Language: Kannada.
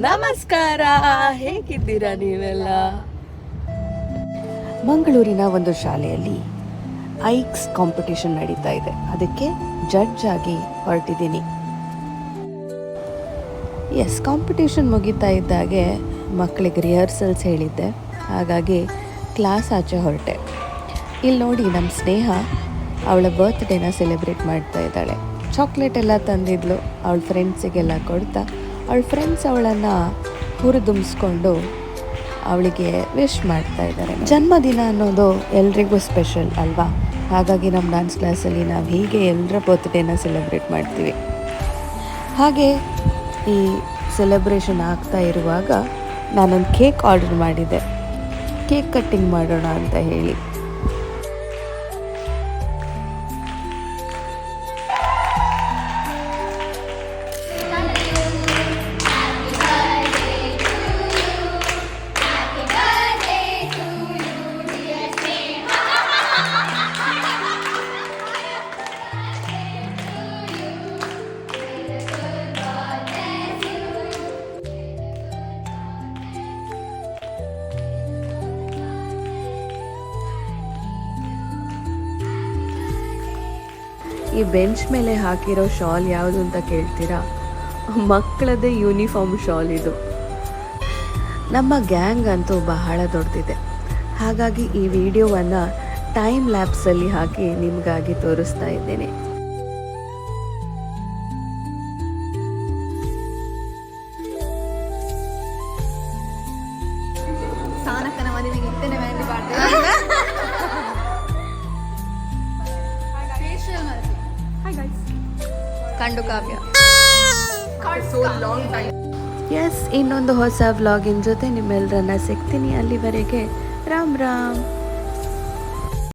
ನಮಸ್ಕಾರ, ಹೇಗಿದ್ದೀರಾ ನೀವೆಲ್ಲ? ಮಂಗಳೂರಿನ ಒಂದು ಶಾಲೆಯಲ್ಲಿ ಐಕ್ಸ್ ಕಾಂಪಿಟೇಷನ್ ನಡೀತಾ ಇದೆ. ಅದಕ್ಕೆ ಜಡ್ಜ್ ಆಗಿ ಹೊರಟಿದ್ದೀನಿ. ಕಾಂಪಿಟೇಷನ್ ಮುಗಿತಾ ಇದ್ದಾಗೆ ಮಕ್ಕಳಿಗೆ ರಿಹರ್ಸಲ್ಸ್ ಹೇಳಿದ್ದೆ, ಹಾಗಾಗಿ ಕ್ಲಾಸ್ ಆಚೆ ಹೊರಟೆ. ಇಲ್ಲಿ ನೋಡಿ, ನಮ್ಮ ಸ್ನೇಹ ಅವಳ ಬರ್ತ್ಡೇನ ಸೆಲೆಬ್ರೇಟ್ ಮಾಡ್ತಾ ಇದ್ದಾಳೆ. ಚಾಕ್ಲೇಟ್ ಎಲ್ಲ ತಂದಿದ್ಲು, ಅವಳ ಫ್ರೆಂಡ್ಸಿಗೆಲ್ಲ ಕೊಡ್ತಾ ಅವಳ ಫ್ರೆಂಡ್ಸ್ ಅವಳನ್ನು ಹುರಿದುಂಬಿಸ್ಕೊಂಡು ಅವಳಿಗೆ ವಿಶ್ ಮಾಡ್ತಾ ಇದ್ದಾರೆ. ಜನ್ಮದಿನ ಅನ್ನೋದು ಎಲ್ರಿಗೂ ಸ್ಪೆಷಲ್ ಅಲ್ವಾ? ಹಾಗಾಗಿ ನಮ್ಮ ಡ್ಯಾನ್ಸ್ ಕ್ಲಾಸಲ್ಲಿ ನಾವು ಹೀಗೆ ಎಲ್ಲರ ಬರ್ತ್ಡೇನ ಸೆಲೆಬ್ರೇಟ್ ಮಾಡ್ತೀವಿ. ಹಾಗೆ ಈ ಸೆಲೆಬ್ರೇಷನ್ ಆಗ್ತಾ ಇರುವಾಗ ನಾನೊಂದು ಕೇಕ್ ಆರ್ಡರ್ ಮಾಡಿದ್ದೆ, ಕೇಕ್ ಕಟ್ಟಿಂಗ್ ಮಾಡೋಣ ಅಂತ ಹೇಳಿ. ಈ ಬೆಂಚ್ ಮೇಲೆ ಹಾಕಿರೋ ಶಾಲ್ ಯಾವುದು ಅಂತ ಕೇಳ್ತೀರಾ? ಮಕ್ಕಳದೇ ಯೂನಿಫಾರ್ಮ್ ಶಾಲ್ ಇದು. ನಮ್ಮ ಗ್ಯಾಂಗ್ ಅಂತೂ ಬಹಳ ದೊಡ್ಡದಿದೆ, ಹಾಗಾಗಿ ಈ ವಿಡಿಯೋವನ್ನು ಟೈಮ್ ಲ್ಯಾಪ್ಸಲ್ಲಿ ಹಾಕಿ ನಿಮಗಾಗಿ ತೋರಿಸ್ತಾ ಇದ್ದೇನೆ. ಕಂಡು ಕಾವ್ಯ. ಇನ್ನೊಂದು ಹೊಸ ವ್ಲಾಗಿನ ಜೊತೆ ನಿಮ್ಮೆಲ್ಲರನ್ನ ಸಿಗ್ತೀನಿ. ಅಲ್ಲಿವರೆಗೆ ರಾಮ್ ರಾಮ್.